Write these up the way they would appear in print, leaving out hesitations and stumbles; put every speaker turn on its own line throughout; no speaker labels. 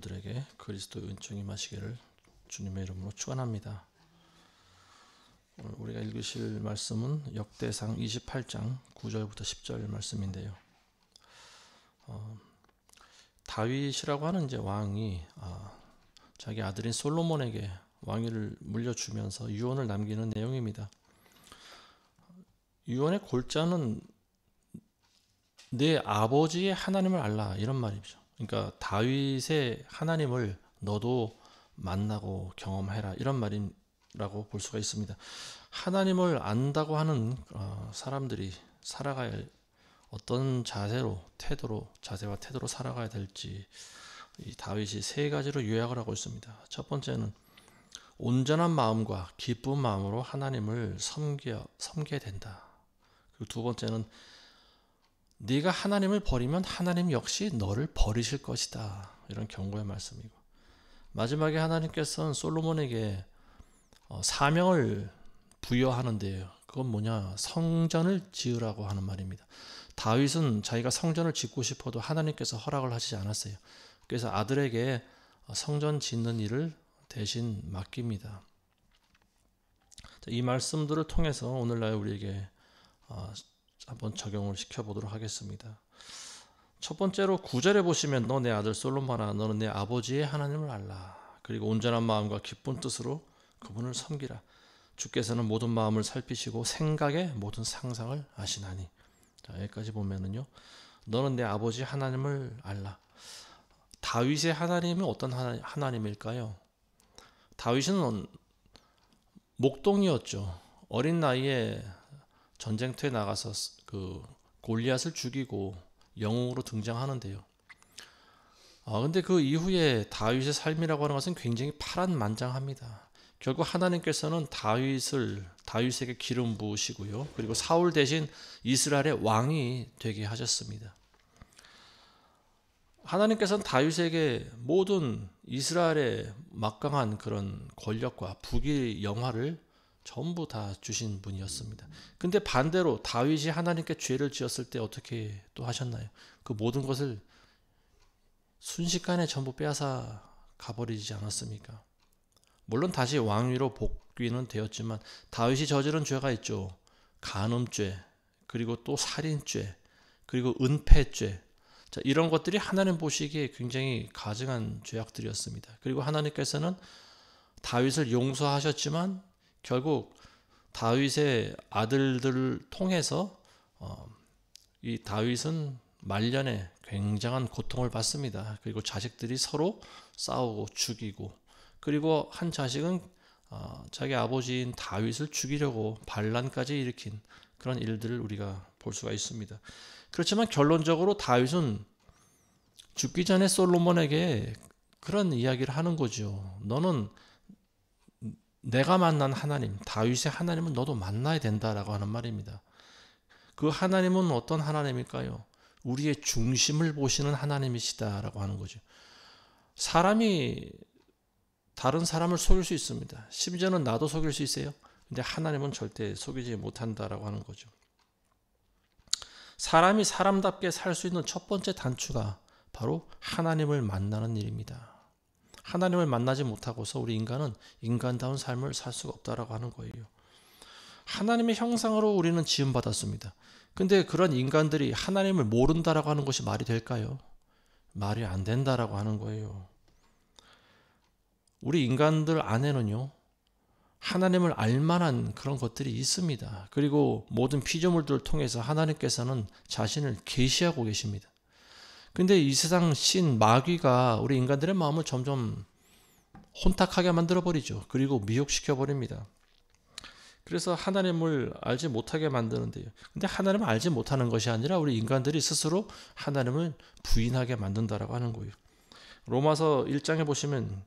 여러분들에게 그리스도의 은총이 임하시기를 주님의 이름으로 축원합니다. 오늘 우리가 읽으실 말씀은 역대상 28장 9절부터 10절 말씀인데요. 다윗이라고 하는 이제 왕이 자기 아들인 솔로몬에게 왕위를 물려주면서 유언을 남기는 내용입니다. 유언의 골자는 내 아버지의 하나님을 알라, 이런 말이죠. 그러니까 다윗의 하나님을 너도 만나고 경험해라, 이런 말이라고 볼 수가 있습니다. 하나님을 안다고 하는 사람들이 살아가야 할 어떤 자세와 태도로 살아가야 될지 이 다윗이 세 가지로 요약을 하고 있습니다. 첫 번째는 온전한 마음과 기쁜 마음으로 하나님을 섬겨야 된다. 그리고 두 번째는 네가 하나님을 버리면 하나님 역시 너를 버리실 것이다, 이런 경고의 말씀이고, 마지막에 하나님께서는 솔로몬에게 사명을 부여하는데요. 그건 뭐냐? 성전을 지으라고 하는 말입니다. 다윗은 자기가 성전을 짓고 싶어도 하나님께서 허락을 하시지 않았어요. 그래서 아들에게 성전 짓는 일을 대신 맡깁니다. 이 말씀들을 통해서 오늘날 우리에게 한번 적용을 시켜보도록 하겠습니다. 첫 번째로 9절에 보시면 너 내 아들 솔로몬아, 너는 내 아버지의 하나님을 알라. 그리고 온전한 마음과 기쁜 뜻으로 그분을 섬기라. 주께서는 모든 마음을 살피시고 생각의 모든 상상을 아시나니. 자, 여기까지 보면은요, 너는 내 아버지 하나님을 알라. 다윗의 하나님은 어떤 하나님일까요? 다윗은 목동이었죠. 어린 나이에 전쟁터에 나가서 그 골리앗을 죽이고 영웅으로 등장하는데요. 근데 그 이후에 다윗의 삶이라고 하는 것은 굉장히 파란만장합니다. 결국 하나님께서는 다윗에게 기름 부으시고요, 그리고 사울 대신 이스라엘의 왕이 되게 하셨습니다. 하나님께서는 다윗에게 모든 이스라엘의 막강한 그런 권력과 부귀 영화를 전부 다 주신 분이었습니다. 근데 반대로 다윗이 하나님께 죄를 지었을 때 어떻게 또 하셨나요? 그 모든 것을 순식간에 전부 빼앗아 가버리지 않았습니까? 물론 다시 왕위로 복귀는 되었지만 다윗이 저지른 죄가 있죠. 간음죄, 그리고 또 살인죄, 그리고 은폐죄. 자, 이런 것들이 하나님 보시기에 굉장히 가증한 죄악들이었습니다. 그리고 하나님께서는 다윗을 용서하셨지만 결국 다윗의 아들들을 통해서 이 다윗은 말년에 굉장한 고통을 받습니다. 그리고 자식들이 서로 싸우고 죽이고, 그리고 한 자식은 자기 아버지인 다윗을 죽이려고 반란까지 일으킨 그런 일들을 우리가 볼 수가 있습니다. 그렇지만 결론적으로 다윗은 죽기 전에 솔로몬에게 그런 이야기를 하는 거죠. 너는 내가 만난 하나님, 다윗의 하나님은 너도 만나야 된다라고 하는 말입니다. 그 하나님은 어떤 하나님일까요? 우리의 중심을 보시는 하나님이시다라고 하는 거죠. 사람이 다른 사람을 속일 수 있습니다. 심지어는 나도 속일 수 있어요. 근데 하나님은 절대 속이지 못한다라고 하는 거죠. 사람이 사람답게 살 수 있는 첫 번째 단추가 바로 하나님을 만나는 일입니다. 하나님을 만나지 못하고서 우리 인간은 인간다운 삶을 살 수가 없다라고 하는 거예요. 하나님의 형상으로 우리는 지음받았습니다. 근데 그런 인간들이 하나님을 모른다라고 하는 것이 말이 될까요? 말이 안 된다라고 하는 거예요. 우리 인간들 안에는요, 하나님을 알만한 그런 것들이 있습니다. 그리고 모든 피조물들을 통해서 하나님께서는 자신을 계시하고 계십니다. 근데 이 세상 신 마귀가 우리 인간들의 마음을 점점 혼탁하게 만들어버리죠. 그리고 미혹시켜버립니다. 그래서 하나님을 알지 못하게 만드는데요. 근데 하나님을 알지 못하는 것이 아니라 우리 인간들이 스스로 하나님을 부인하게 만든다라고 하는 거예요. 로마서 1장에 보시면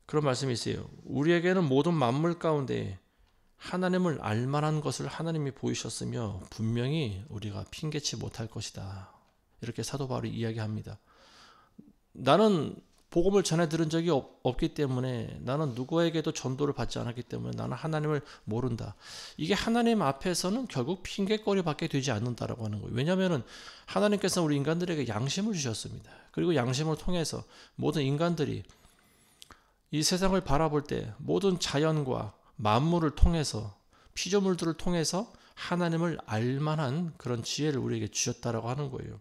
그런 말씀이 있어요. 우리에게는 모든 만물 가운데 하나님을 알만한 것을 하나님이 보이셨으며 분명히 우리가 핑계치 못할 것이다. 이렇게 사도 바울이 이야기합니다. 나는 복음을 전해 들은 적이 없기 때문에, 나는 누구에게도 전도를 받지 않았기 때문에 나는 하나님을 모른다. 이게 하나님 앞에서는 결국 핑계거리밖에 되지 않는다라고 하는 거예요. 왜냐하면 하나님께서 우리 인간들에게 양심을 주셨습니다. 그리고 양심을 통해서 모든 인간들이 이 세상을 바라볼 때 모든 자연과 만물을 통해서, 피조물들을 통해서 하나님을 알만한 그런 지혜를 우리에게 주셨다라고 하는 거예요.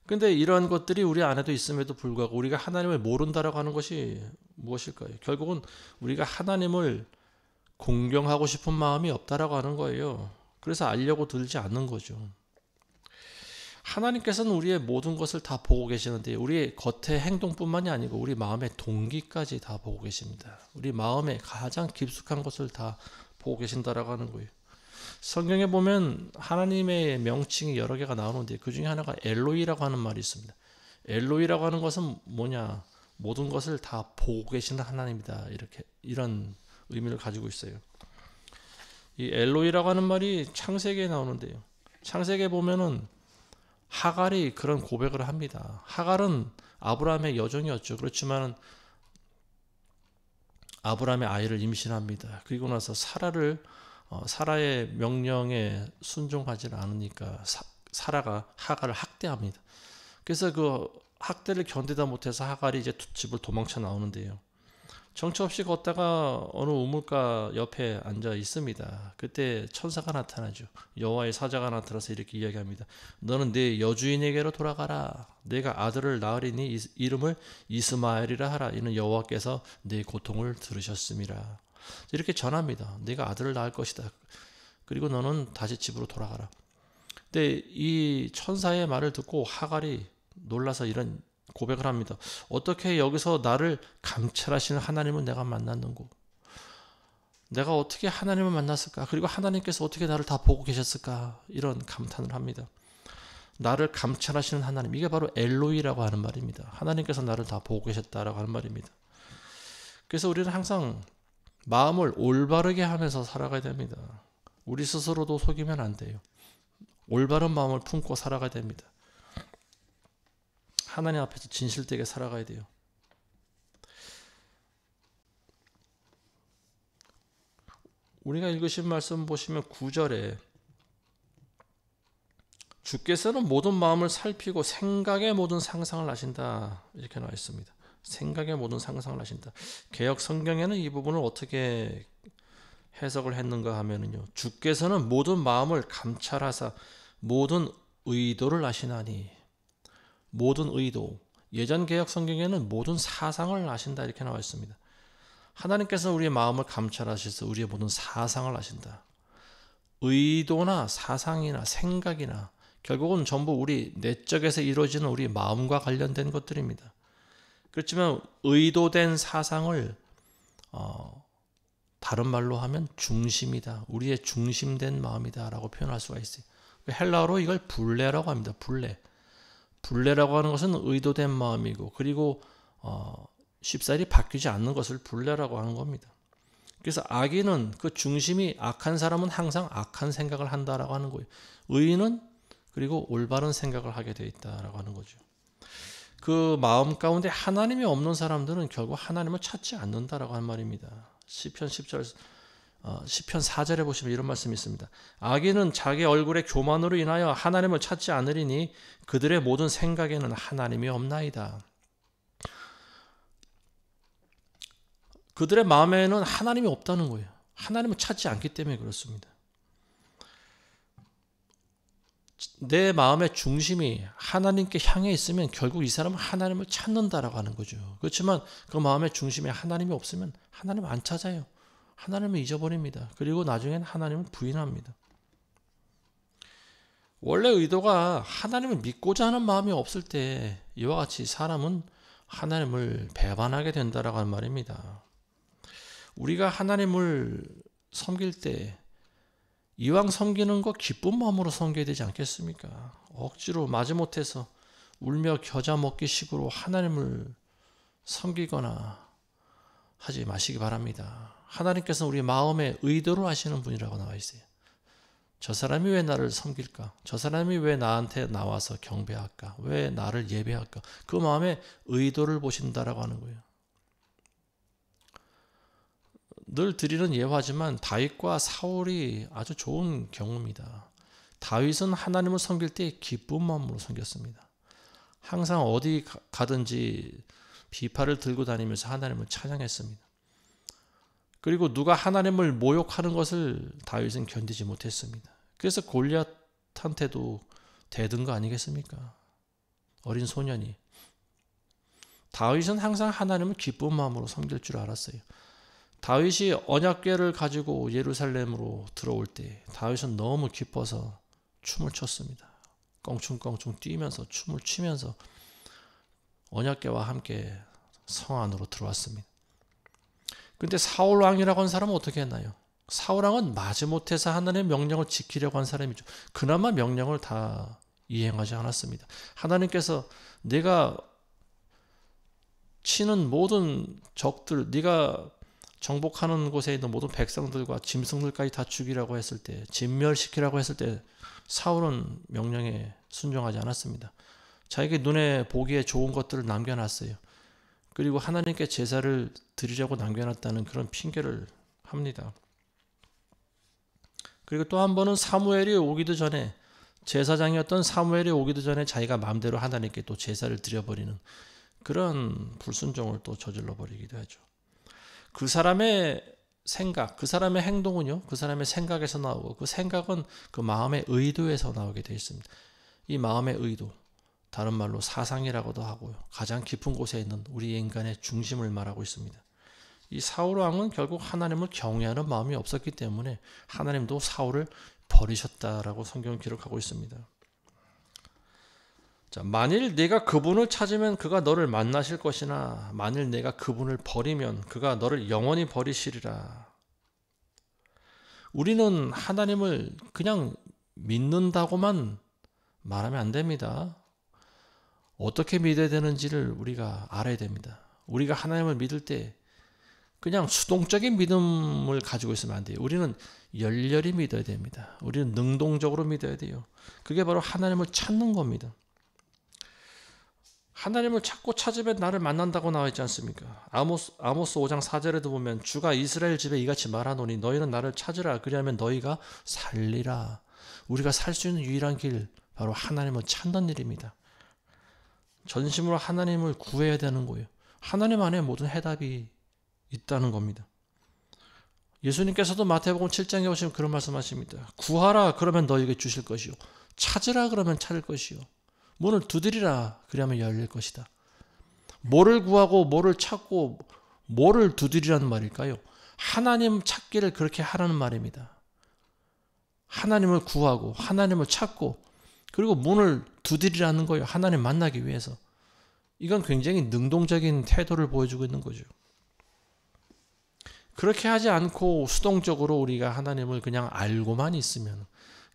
근데 이러한 것들이 우리 안에도 있음에도 불구하고 우리가 하나님을 모른다라고 하는 것이 무엇일까요? 결국은 우리가 하나님을 공경하고 싶은 마음이 없다라고 하는 거예요. 그래서 알려고 들지 않는 거죠. 하나님께서는 우리의 모든 것을 다 보고 계시는데, 우리의 겉의 행동뿐만이 아니고 우리 마음의 동기까지 다 보고 계십니다. 우리 마음의 가장 깊숙한 것을 다 보고 계신다라고 하는 거예요. 성경에 보면 하나님의 명칭이 여러 개가 나오는데 그 중에 하나가 엘로이라고 하는 말이 있습니다. 엘로이라고 하는 것은 뭐냐? 모든 것을 다 보고 계시는 하나님이다. 이런 의미를 가지고 있어요. 이 엘로이라고 하는 말이 창세기에 나오는데요. 창세기에 보면은 하갈이 그런 고백을 합니다. 하갈은 아브라함의 여종이었죠. 그렇지만 아브라함의 아이를 임신합니다. 그리고 나서 사라의 명령에 순종하지 않으니까 사라가 하갈을 학대합니다. 그래서 그 학대를 견디다 못해서 하갈이 이제 집을 도망쳐 나오는데요. 정처 없이 걷다가 어느 우물가 옆에 앉아 있습니다. 그때 천사가 나타나죠. 여호와의 사자가 나타나서 이렇게 이야기합니다. 너는 네 여주인에게로 돌아가라. 내가 아들을 낳으리니 이름을 이스마엘이라 하라. 이는 여호와께서 네 고통을 들으셨음이라. 이렇게 전합니다. 네가 아들을 낳을 것이다. 그리고 너는 다시 집으로 돌아가라. 근데 이 천사의 말을 듣고 하갈이 놀라서 이런 고백을 합니다. 어떻게 여기서 나를 감찰하시는 하나님은 내가 만났는고? 내가 어떻게 하나님을 만났을까? 그리고 하나님께서 어떻게 나를 다 보고 계셨을까? 이런 감탄을 합니다. 나를 감찰하시는 하나님, 이게 바로 엘로이라고 하는 말입니다. 하나님께서 나를 다 보고 계셨다라고 하는 말입니다. 그래서 우리는 항상 마음을 올바르게 하면서 살아가야 됩니다. 우리 스스로도 속이면 안 돼요. 올바른 마음을 품고 살아가야 됩니다. 하나님 앞에서 진실되게 살아가야 돼요. 우리가 읽으신 말씀 보시면 9절에 주께서는 모든 마음을 살피고 생각의 모든 상상을 하신다. 이렇게 나와 있습니다. 생각의 모든 상상을 하신다. 개역 성경에는 이 부분을 어떻게 해석을 했는가 하면요. 주께서는 모든 마음을 감찰하사 모든 의도를 아시나니. 모든 의도. 예전 개역 성경에는 모든 사상을 아신다 이렇게 나와 있습니다. 하나님께서 우리의 마음을 감찰하셔서 우리의 모든 사상을 아신다. 의도나 사상이나 생각이나 결국은 전부 우리 내적에서 이루어지는 우리 마음과 관련된 것들입니다. 그렇지만 의도된 사상을 다른 말로 하면 중심이다. 우리의 중심된 마음이다 라고 표현할 수가 있어요. 헬라어로 이걸 불레라고 합니다. 불레라고 하는 것은 의도된 마음이고, 그리고 쉽사리 바뀌지 않는 것을 불레라고 하는 겁니다. 그래서 악인은 그 중심이 악한 사람은 항상 악한 생각을 한다라고 하는 거예요. 의인은 그리고 올바른 생각을 하게 되어 있다라고 하는 거죠. 그 마음 가운데 하나님이 없는 사람들은 결국 하나님을 찾지 않는다라고 하는 말입니다. 시편 10절, 시편 4절에 보시면 이런 말씀이 있습니다. 악인은 자기 얼굴의 교만으로 인하여 하나님을 찾지 않으리니 그들의 모든 생각에는 하나님이 없나이다. 그들의 마음에는 하나님이 없다는 거예요. 하나님을 찾지 않기 때문에 그렇습니다. 내 마음의 중심이 하나님께 향해 있으면 결국 이 사람은 하나님을 찾는다라고 하는 거죠. 그렇지만 그 마음의 중심에 하나님이 없으면 하나님을 안 찾아요. 하나님을 잊어버립니다. 그리고 나중에는 하나님을 부인합니다. 원래 의도가 하나님을 믿고자 하는 마음이 없을 때 이와 같이 사람은 하나님을 배반하게 된다라고 하는 말입니다. 우리가 하나님을 섬길 때 이왕 섬기는 거 기쁜 마음으로 섬겨야 되지 않겠습니까? 억지로 마지못해서 울며 겨자 먹기 식으로 하나님을 섬기거나 하지 마시기 바랍니다. 하나님께서는 우리 마음의 의도를 아시는 분이라고 나와 있어요. 저 사람이 왜 나를 섬길까? 저 사람이 왜 나한테 나와서 경배할까? 왜 나를 예배할까? 그 마음의 의도를 보신다라고 하는 거예요. 늘 드리는 예화지만 다윗과 사울이 아주 좋은 경우입니다. 다윗은 하나님을 섬길 때 기쁜 마음으로 섬겼습니다. 항상 어디 가든지 비파를 들고 다니면서 하나님을 찬양했습니다. 그리고 누가 하나님을 모욕하는 것을 다윗은 견디지 못했습니다. 그래서 골리앗한테도 대든 거 아니겠습니까? 어린 소년이. 다윗은 항상 하나님을 기쁜 마음으로 섬길 줄 알았어요. 다윗이 언약궤를 가지고 예루살렘으로 들어올 때 다윗은 너무 기뻐서 춤을 췄습니다. 껑충껑충 뛰면서 춤을 추면서 언약궤와 함께 성 안으로 들어왔습니다. 근데 사울 왕이라고 하는 사람은 어떻게 했나요? 사울 왕은 마지못해서 하나님의 명령을 지키려고 한 사람이죠. 그나마 명령을 다 이행하지 않았습니다. 하나님께서 내가 치는 모든 적들, 네가 정복하는 곳에 있는 모든 백성들과 짐승들까지 다 죽이라고 했을 때, 진멸시키라고 했을 때 사울은 명령에 순종하지 않았습니다. 자기 눈에 보기에 좋은 것들을 남겨놨어요. 그리고 하나님께 제사를 드리려고 남겨놨다는 그런 핑계를 합니다. 그리고 또 한 번은 사무엘이 오기도 전에, 제사장이었던 사무엘이 오기도 전에 자기가 마음대로 하나님께 또 제사를 드려버리는 그런 불순종을 또 저질러 버리기도 하죠. 그 사람의 생각, 그 사람의 행동은요, 그 사람의 생각에서 나오고, 그 생각은 그 마음의 의도에서 나오게 되어 있습니다. 이 마음의 의도, 다른 말로 사상이라고도 하고요, 가장 깊은 곳에 있는 우리 인간의 중심을 말하고 있습니다. 이 사울 왕은 결국 하나님을 경외하는 마음이 없었기 때문에 하나님도 사울을 버리셨다라고 성경은 기록하고 있습니다. 자, 만일 내가 그분을 찾으면 그가 너를 만나실 것이나 만일 내가 그분을 버리면 그가 너를 영원히 버리시리라. 우리는 하나님을 그냥 믿는다고만 말하면 안 됩니다. 어떻게 믿어야 되는지를 우리가 알아야 됩니다. 우리가 하나님을 믿을 때 그냥 수동적인 믿음을 가지고 있으면 안 돼요. 우리는 열렬히 믿어야 됩니다. 우리는 능동적으로 믿어야 돼요. 그게 바로 하나님을 찾는 겁니다. 하나님을 찾고 찾으면 나를 만난다고 나와 있지 않습니까? 아모스 5장 4절에도 보면 주가 이스라엘 집에 이같이 말하노니 너희는 나를 찾으라 그리하면 너희가 살리라. 우리가 살 수 있는 유일한 길 바로 하나님을 찾는 일입니다. 전심으로 하나님을 구해야 되는 거예요. 하나님 안에 모든 해답이 있다는 겁니다. 예수님께서도 마태복음 7장에 오시면 그런 말씀하십니다. 구하라 그러면 너희에게 주실 것이요, 찾으라 그러면 찾을 것이요, 문을 두드리라 그러면 열릴 것이다. 뭐를 구하고 뭐를 찾고 뭐를 두드리라는 말일까요? 하나님 찾기를 그렇게 하라는 말입니다. 하나님을 구하고 하나님을 찾고 그리고 문을 두드리라는 거예요. 하나님 만나기 위해서. 이건 굉장히 능동적인 태도를 보여주고 있는 거죠. 그렇게 하지 않고 수동적으로 우리가 하나님을 그냥 알고만 있으면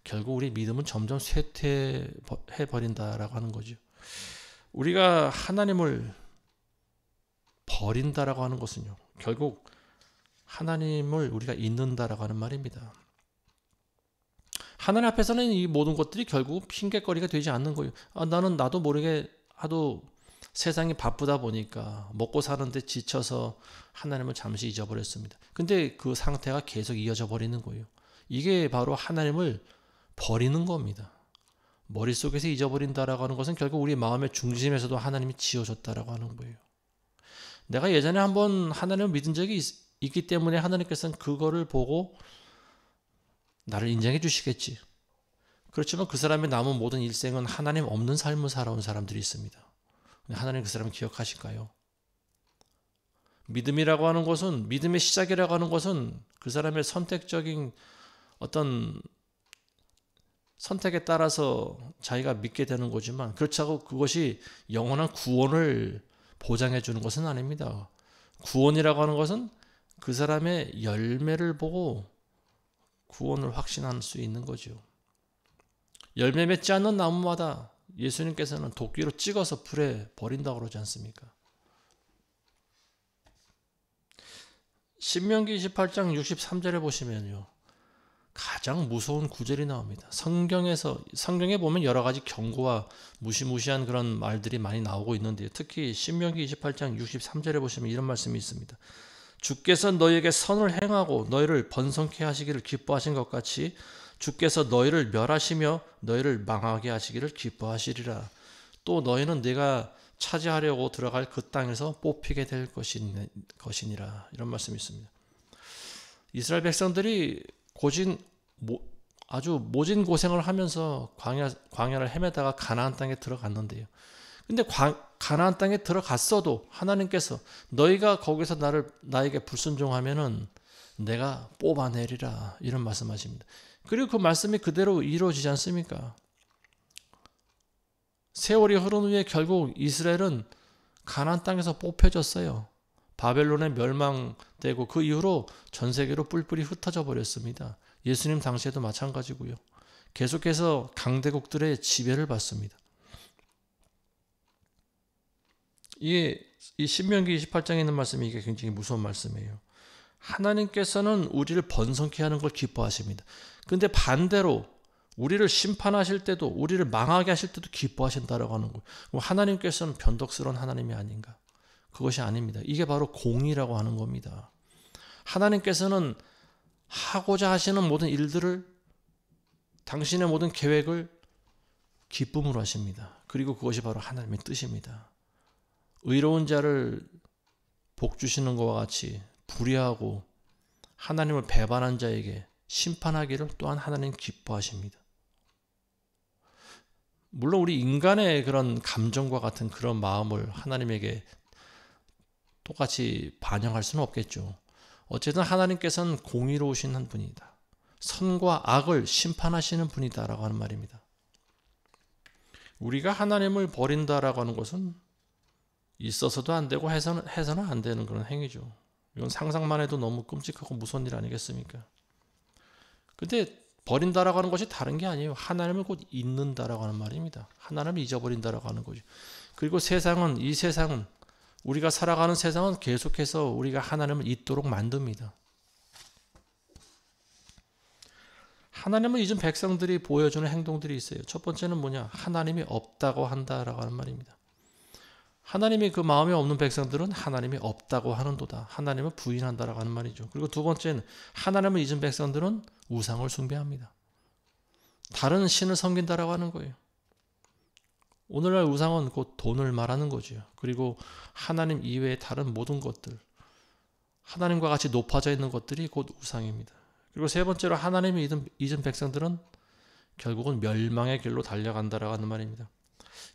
결국 우리 믿음은 점점 쇠퇴해버린다라고 하는 거죠. 우리가 하나님을 버린다라고 하는 것은요, 결국 하나님을 우리가 잊는다라고 하는 말입니다. 하나님 앞에서는 이 모든 것들이 결국 핑계거리가 되지 않는 거예요. 나는 나도 모르게 하도 세상이 바쁘다 보니까 먹고 사는데 지쳐서 하나님을 잠시 잊어버렸습니다. 근데 그 상태가 계속 이어져 버리는 거예요. 이게 바로 하나님을 버리는 겁니다. 머릿속에서 잊어버린다라고 하는 것은 결국 우리 마음의 중심에서도 하나님이 지워졌다라고 하는 거예요. 내가 예전에 한번 하나님을 믿은 적이 있기 때문에 하나님께서는 그거를 보고 나를 인정해 주시겠지. 그렇지만 그 사람의 남은 모든 일생은 하나님 없는 삶을 살아온 사람들이 있습니다. 하나님 그 사람을 기억하실까요? 믿음이라고 하는 것은, 믿음의 시작이라고 하는 것은 그 사람의 선택적인 어떤 선택에 따라서 자기가 믿게 되는 거지만, 그렇다고 그것이 영원한 구원을 보장해 주는 것은 아닙니다. 구원이라고 하는 것은 그 사람의 열매를 보고 구원을 확신할 수 있는 거죠. 열매 맺지 않는 나무마다 예수님께서는 도끼로 찍어서 불에 버린다고 그러지 않습니까? 신명기 28장 63절에 보시면요, 가장 무서운 구절이 나옵니다. 성경에 보면 여러 가지 경고와 무시무시한 그런 말들이 많이 나오고 있는데요. 특히 신명기 28장 63절에 보시면 이런 말씀이 있습니다. 주께서 너희에게 선을 행하고 너희를 번성케 하시기를 기뻐하신 것 같이 주께서 너희를 멸하시며 너희를 망하게 하시기를 기뻐하시리라. 또 너희는 내가 차지하려고 들어갈 그 땅에서 뽑히게 될 것이니라. 이런 말씀이 있습니다. 이스라엘 백성들이 아주 모진 고생을 하면서 광야를 헤매다가 가나안 땅에 들어갔는데요. 근데 가나안 땅에 들어갔어도 하나님께서 너희가 거기서 나에게 불순종하면은 내가 뽑아내리라, 이런 말씀하십니다. 그리고 그 말씀이 그대로 이루어지지 않습니까? 세월이 흐른 후에 결국 이스라엘은 가나안 땅에서 뽑혀졌어요. 바벨론에 멸망되고 그 이후로 전 세계로 뿔뿔이 흩어져 버렸습니다. 예수님 당시에도 마찬가지고요. 계속해서 강대국들의 지배를 받습니다. 이 신명기 28장에 있는 말씀이 이게 굉장히 무서운 말씀이에요. 하나님께서는 우리를 번성케 하는 걸 기뻐하십니다. 근데 반대로 우리를 심판하실 때도, 우리를 망하게 하실 때도 기뻐하신다라고 하는 거예요. 그럼 하나님께서는 변덕스러운 하나님이 아닌가? 그것이 아닙니다. 이게 바로 공의라고 하는 겁니다. 하나님께서는 하고자 하시는 모든 일들을, 당신의 모든 계획을 기쁨으로 하십니다. 그리고 그것이 바로 하나님의 뜻입니다. 의로운 자를 복 주시는 것과 같이 불의하고 하나님을 배반한 자에게 심판하기를 또한 하나님 기뻐하십니다. 물론 우리 인간의 그런 감정과 같은 그런 마음을 하나님에게 똑같이 반영할 수는 없겠죠. 어쨌든 하나님께서는 공의로우신 한 분이다. 선과 악을 심판하시는 분이다라고 하는 말입니다. 우리가 하나님을 버린다라고 하는 것은 있어서도 안 되고 해서는 안 되는 그런 행위죠. 이건 상상만 해도 너무 끔찍하고 무서운 일 아니겠습니까? 근데 버린다라고 하는 것이 다른 게 아니에요. 하나님을 곧 잊는다라고 하는 말입니다. 하나님을 잊어버린다라고 하는 거죠. 그리고 이 세상은 우리가 살아가는 세상은 계속해서 우리가 하나님을 잊도록 만듭니다. 하나님을 잊은 백성들이 보여주는 행동들이 있어요. 첫 번째는 뭐냐? 하나님이 없다고 한다라고 하는 말입니다. 하나님이 그 마음에 없는 백성들은 하나님이 없다고 하는도다. 하나님을 부인한다라고 하는 말이죠. 그리고 두 번째는 하나님을 잊은 백성들은 우상을 숭배합니다. 다른 신을 섬긴다라고 하는 거예요. 오늘날 우상은 곧 돈을 말하는 거죠. 그리고 하나님 이외의 다른 모든 것들, 하나님과 같이 높아져 있는 것들이 곧 우상입니다. 그리고 세 번째로 하나님이 잊은 백성들은 결국은 멸망의 길로 달려간다라고 하는 말입니다.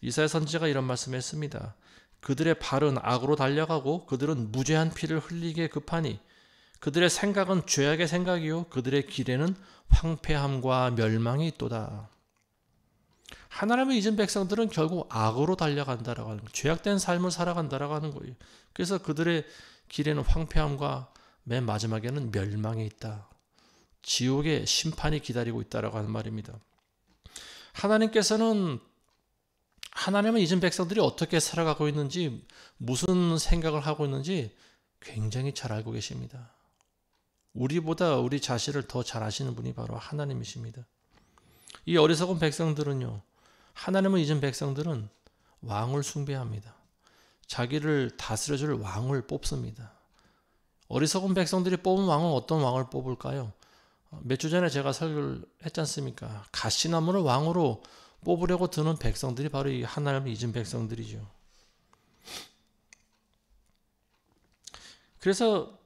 이사야 선지자가 이런 말씀을 했습니다. 그들의 발은 악으로 달려가고 그들은 무죄한 피를 흘리게 급하니 그들의 생각은 죄악의 생각이요 그들의 길에는 황폐함과 멸망이 있도다. 하나님을 잊은 백성들은 결국 악으로 달려간다라고 하는 거예요. 죄악된 삶을 살아간다라고 하는 거예요. 그래서 그들의 길에는 황폐함과 맨 마지막에는 멸망이 있다. 지옥의 심판이 기다리고 있다라고 하는 말입니다. 하나님께서는 하나님을 잊은 백성들이 어떻게 살아가고 있는지, 무슨 생각을 하고 있는지 굉장히 잘 알고 계십니다. 우리보다 우리 자신을 더 잘 아시는 분이 바로 하나님이십니다. 이 어리석은 백성들은요, 하나님을 잊은 백성들은 왕을 숭배합니다. 자기를 다스려줄 왕을 뽑습니다. 어리석은 백성들이 뽑은 왕은 어떤 왕을 뽑을까요? 몇 주 전에 제가 설교를 했지 않습니까? 가시나무를 왕으로 뽑으려고 드는 백성들이 바로 이 하나님을 잊은 백성들이죠. 그래서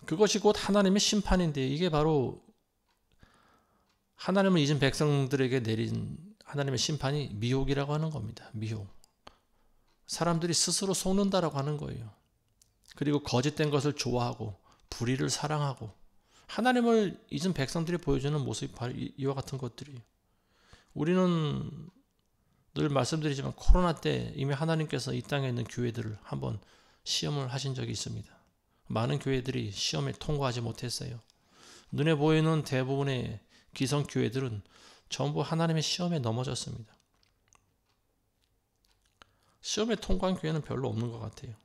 그것이 곧 하나님의 심판인데, 이게 바로 하나님을 잊은 백성들에게 내린 하나님의 심판이 미혹이라고 하는 겁니다. 미혹. 사람들이 스스로 속는다라고 하는 거예요. 그리고 거짓된 것을 좋아하고 불의를 사랑하고, 하나님을 잊은 백성들이 보여주는 모습이 바로 이와 같은 것들이에요. 우리는 늘 말씀드리지만 코로나 때 이미 하나님께서 이 땅에 있는 교회들을 한번 시험을 하신 적이 있습니다. 많은 교회들이 시험에 통과하지 못했어요. 눈에 보이는 대부분의 기성교회들은 전부 하나님의 시험에 넘어졌습니다. 시험에 통과한 교회는 별로 없는 것 같아요.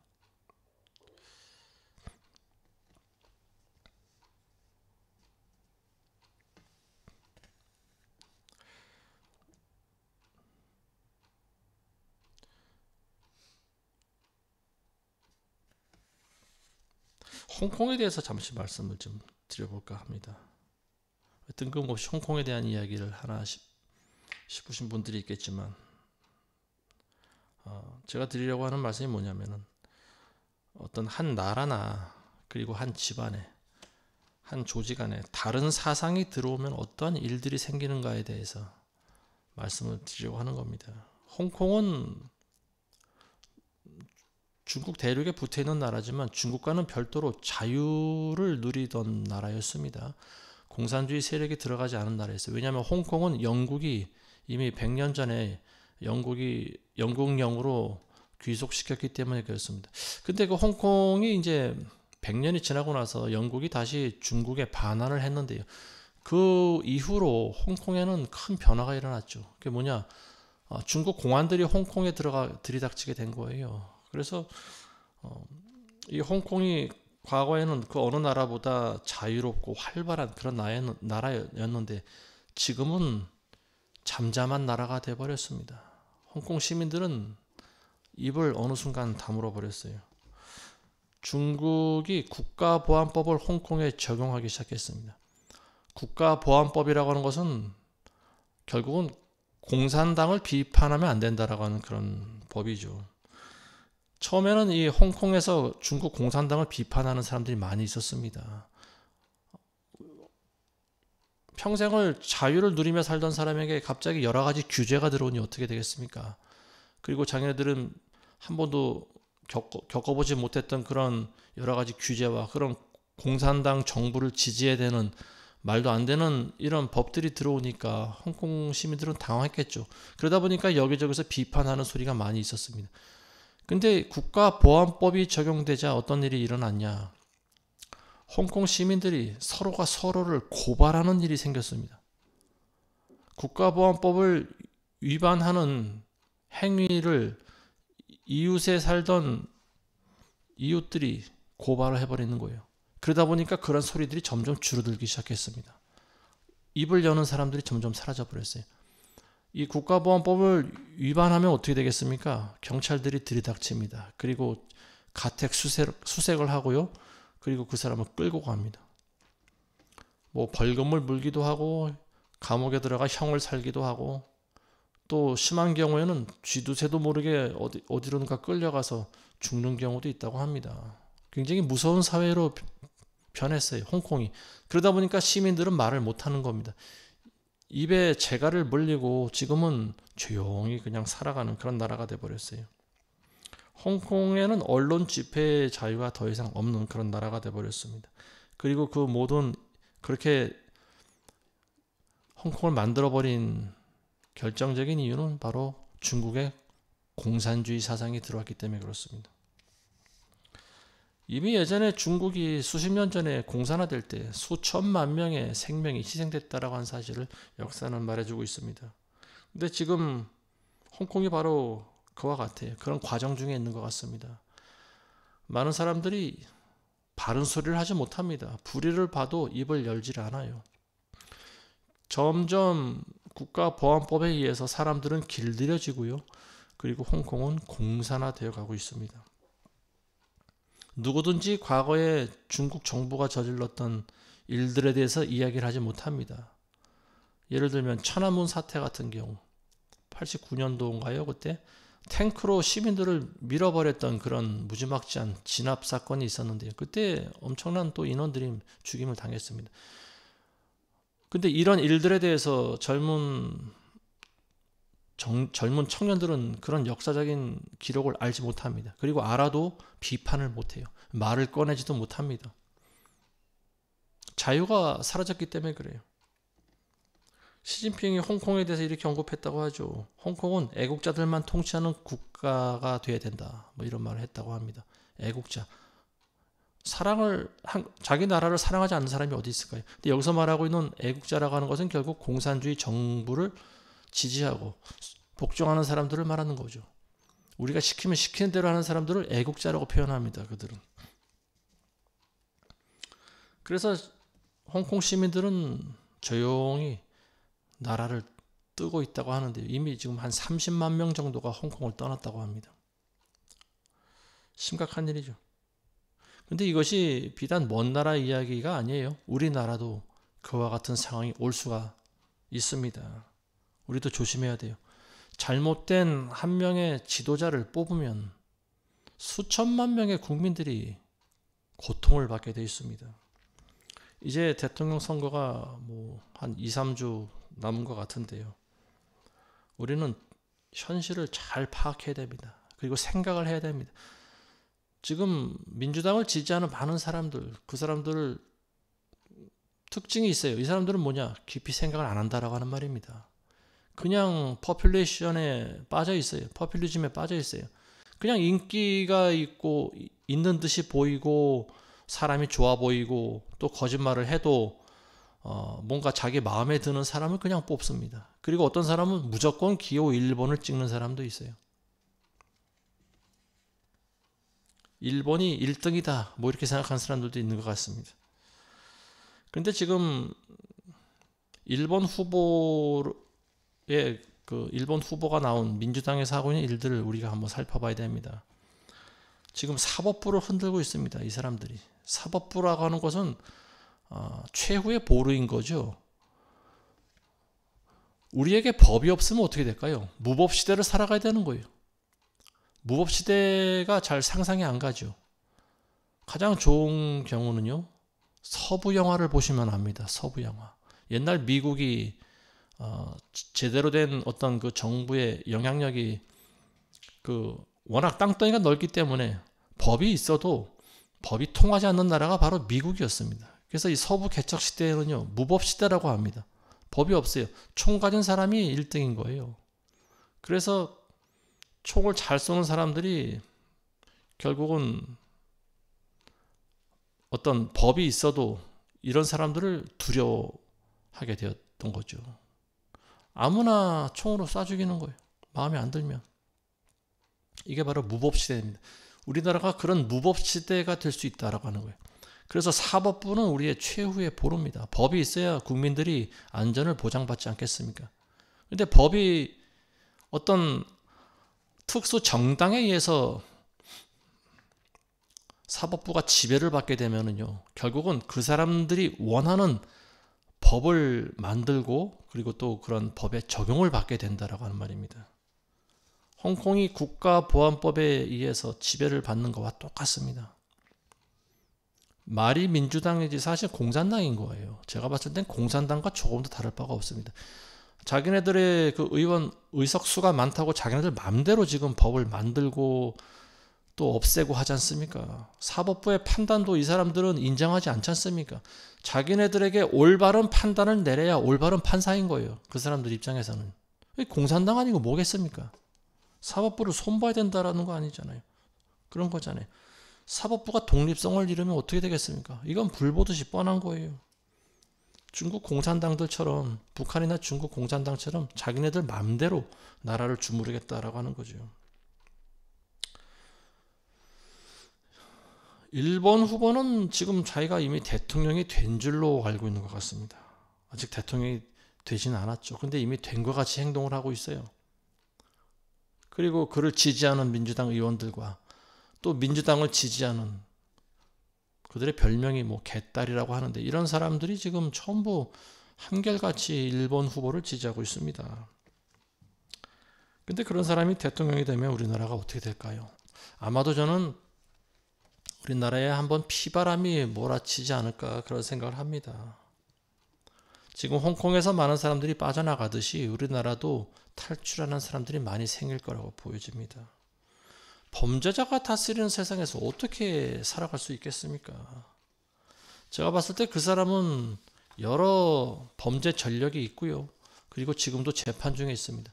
홍콩에 대해서 잠시 말씀을 좀 드려볼까 합니다. 뜬금없이 홍콩에 대한 이야기를 하나 싶으신 분들이 있겠지만, 제가 드리려고 하는 말씀이 뭐냐면은, 어떤 한 나라나 그리고 한 집안에, 한 조직 안에 다른 사상이 들어오면 어떠한 일들이 생기는가에 대해서 말씀을 드리려고 하는 겁니다. 홍콩은 중국 대륙에 붙어 있는 나라지만 중국과는 별도로 자유를 누리던 나라였습니다. 공산주의 세력이 들어가지 않은 나라였어요. 왜냐하면 홍콩은 영국이 이미 100년 전에 영국령으로 귀속시켰기 때문에 그렇습니다. 근데 그 홍콩이 이제 100년이 지나고 나서 영국이 다시 중국에 반환을 했는데요. 그 이후로 홍콩에는 큰 변화가 일어났죠. 그게 뭐냐? 중국 공안들이 홍콩에 들이닥치게 된 거예요. 그래서 이 홍콩이 과거에는 그 어느 나라보다 자유롭고 활발한 그런 나라였는데 지금은 잠잠한 나라가 돼버렸습니다. 홍콩 시민들은 입을 어느 순간 다물어 버렸어요. 중국이 국가보안법을 홍콩에 적용하기 시작했습니다. 국가보안법이라고 하는 것은 결국은 공산당을 비판하면 안 된다라고 하는 그런 법이죠. 처음에는 이 홍콩에서 중국 공산당을 비판하는 사람들이 많이 있었습니다. 평생을 자유를 누리며 살던 사람에게 갑자기 여러 가지 규제가 들어오니 어떻게 되겠습니까? 그리고 자기네들은 한 번도 겪어보지 못했던 그런 여러 가지 규제와 그런 공산당 정부를 지지해야 되는 말도 안 되는 이런 법들이 들어오니까 홍콩 시민들은 당황했겠죠. 그러다 보니까 여기저기서 비판하는 소리가 많이 있었습니다. 근데 국가보안법이 적용되자 어떤 일이 일어났냐? 홍콩 시민들이 서로가 서로를 고발하는 일이 생겼습니다. 국가보안법을 위반하는 행위를 이웃에 살던 이웃들이 고발을 해버리는 거예요. 그러다 보니까 그런 소리들이 점점 줄어들기 시작했습니다. 입을 여는 사람들이 점점 사라져버렸어요. 이 국가보안법을 위반하면 어떻게 되겠습니까? 경찰들이 들이닥칩니다. 그리고 가택 수색을 하고요. 그리고 그 사람을 끌고 갑니다. 뭐 벌금을 물기도 하고 감옥에 들어가 형을 살기도 하고 또 심한 경우에는 쥐두새도 모르게 어디론가 끌려가서 죽는 경우도 있다고 합니다. 굉장히 무서운 사회로 변했어요. 홍콩이. 그러다 보니까 시민들은 말을 못하는 겁니다. 입에 재갈을 물리고 지금은 조용히 그냥 살아가는 그런 나라가 돼버렸어요. 홍콩에는 언론 집회 자유가 더 이상 없는 그런 나라가 돼버렸습니다. 그리고 그 모든 그렇게 홍콩을 만들어버린 결정적인 이유는 바로 중국의 공산주의 사상이 들어왔기 때문에 그렇습니다. 이미 예전에 중국이 수십 년 전에 공산화될 때 수천만 명의 생명이 희생됐다라고 하는 사실을 역사는 말해주고 있습니다. 근데 지금 홍콩이 바로 그와 같아요. 그런 과정 중에 있는 것 같습니다. 많은 사람들이 바른 소리를 하지 못합니다. 불의를 봐도 입을 열지 않아요. 점점 국가보안법에 의해서 사람들은 길들여지고요. 그리고 홍콩은 공산화되어 가고 있습니다. 누구든지 과거에 중국 정부가 저질렀던 일들에 대해서 이야기를 하지 못합니다. 예를 들면 천안문 사태 같은 경우 89년도인가요? 그때 탱크로 시민들을 밀어버렸던 그런 무지막지한 진압 사건이 있었는데요. 그때 엄청난 또 인원들이 죽임을 당했습니다. 근데 이런 일들에 대해서 젊은 청년들은 그런 역사적인 기록을 알지 못합니다. 그리고 알아도 비판을 못해요. 말을 꺼내지도 못합니다. 자유가 사라졌기 때문에 그래요. 시진핑이 홍콩에 대해서 이렇게 언급했다고 하죠. 홍콩은 애국자들만 통치하는 국가가 돼야 된다. 뭐 이런 말을 했다고 합니다. 애국자. 자기 나라를 사랑하지 않는 사람이 어디 있을까요? 근데 여기서 말하고 있는 애국자라고 하는 것은 결국 공산주의 정부를 지지하고 복종하는 사람들을 말하는 거죠. 우리가 시키면 시키는 대로 하는 사람들을 애국자라고 표현합니다. 그들은. 그래서 홍콩 시민들은 조용히 나라를 뜨고 있다고 하는데 이미 지금 한 30만 명 정도가 홍콩을 떠났다고 합니다. 심각한 일이죠. 근데 이것이 비단 먼 나라 이야기가 아니에요. 우리나라도 그와 같은 상황이 올 수가 있습니다. 우리도 조심해야 돼요. 잘못된 한 명의 지도자를 뽑으면 수천만 명의 국민들이 고통을 받게 되어 있습니다. 이제 대통령 선거가 뭐 한 2, 3주 남은 것 같은데요. 우리는 현실을 잘 파악해야 됩니다. 그리고 생각을 해야 됩니다. 지금 민주당을 지지하는 많은 사람들, 그 사람들 특징이 있어요. 이 사람들은 뭐냐? 깊이 생각을 안 한다라고 하는 말입니다. 그냥 퍼퓰레이션에 빠져 있어요. 퍼퓰리즘에 빠져 있어요. 그냥 인기가 있고 있는 듯이 보이고 사람이 좋아 보이고 또 거짓말을 해도 뭔가 자기 마음에 드는 사람을 그냥 뽑습니다. 그리고 어떤 사람은 무조건 기호 1번을 찍는 사람도 있어요. 1번이 1등이다 뭐 이렇게 생각하는 사람들도 있는 것 같습니다. 그런데 지금 1번 후보의 그 1번 후보가 나온 민주당에서 하고 있는 일들을 우리가 한번 살펴봐야 됩니다. 지금 사법부를 흔들고 있습니다. 이 사람들이. 사법부라고 하는 것은 최후의 보루인 거죠. 우리에게 법이 없으면 어떻게 될까요? 무법시대를 살아가야 되는 거예요. 무법시대가 잘 상상이 안 가죠. 가장 좋은 경우는요. 서부 영화를 보시면 압니다. 서부 영화. 옛날 미국이 제대로 된 어떤 그 정부의 영향력이 워낙 땅덩이가 넓기 때문에 법이 있어도 법이 통하지 않는 나라가 바로 미국이었습니다. 그래서 이 서부 개척 시대에는요, 무법 시대라고 합니다. 법이 없어요. 총 가진 사람이 1등인 거예요. 그래서 총을 잘 쏘는 사람들이 결국은 어떤 법이 있어도 이런 사람들을 두려워하게 되었던 거죠. 아무나 총으로 쏴 죽이는 거예요. 마음에 안 들면. 이게 바로 무법시대입니다. 우리나라가 그런 무법시대가 될 수 있다라고 하는 거예요. 그래서 사법부는 우리의 최후의 보루입니다. 법이 있어야 국민들이 안전을 보장받지 않겠습니까? 그런데 법이 어떤 특수 정당에 의해서 사법부가 지배를 받게 되면은요, 결국은 그 사람들이 원하는 법을 만들고 그리고 또 그런 법의 적용을 받게 된다라고 하는 말입니다. 홍콩이 국가보안법에 의해서 지배를 받는 것과 똑같습니다. 말이 민주당이지 사실 공산당인 거예요. 제가 봤을 땐 공산당과 조금도 다를 바가 없습니다. 자기네들의 그 의원 의석수가 많다고 자기네들 마음대로 지금 법을 만들고 또 없애고 하지 않습니까? 사법부의 판단도 이 사람들은 인정하지 않지 않습니까? 자기네들에게 올바른 판단을 내려야 올바른 판사인 거예요. 그 사람들 입장에서는. 공산당 아니고 뭐겠습니까? 사법부를 손봐야 된다라는 거 아니잖아요. 그런 거잖아요. 사법부가 독립성을 잃으면 어떻게 되겠습니까? 이건 불보듯이 뻔한 거예요. 중국 공산당들처럼, 북한이나 중국 공산당처럼 자기네들 마음대로 나라를 주무르겠다라고 하는 거죠. 일본 후보는 지금 자기가 이미 대통령이 된 줄로 알고 있는 것 같습니다. 아직 대통령이 되지는 않았죠. 근데 이미 된 것 같이 행동을 하고 있어요. 그리고 그를 지지하는 민주당 의원들과 또 민주당을 지지하는 그들의 별명이 뭐 개딸이라고 하는데 이런 사람들이 지금 전부 한결같이 일본 후보를 지지하고 있습니다. 근데 그런 사람이 대통령이 되면 우리나라가 어떻게 될까요? 아마도 저는 우리나라에 한번 피바람이 몰아치지 않을까 그런 생각을 합니다. 지금 홍콩에서 많은 사람들이 빠져나가듯이 우리나라도 탈출하는 사람들이 많이 생길 거라고 보여집니다. 범죄자가 다스리는 세상에서 어떻게 살아갈 수 있겠습니까? 제가 봤을 때 그 사람은 여러 범죄 전력이 있고요. 그리고 지금도 재판 중에 있습니다.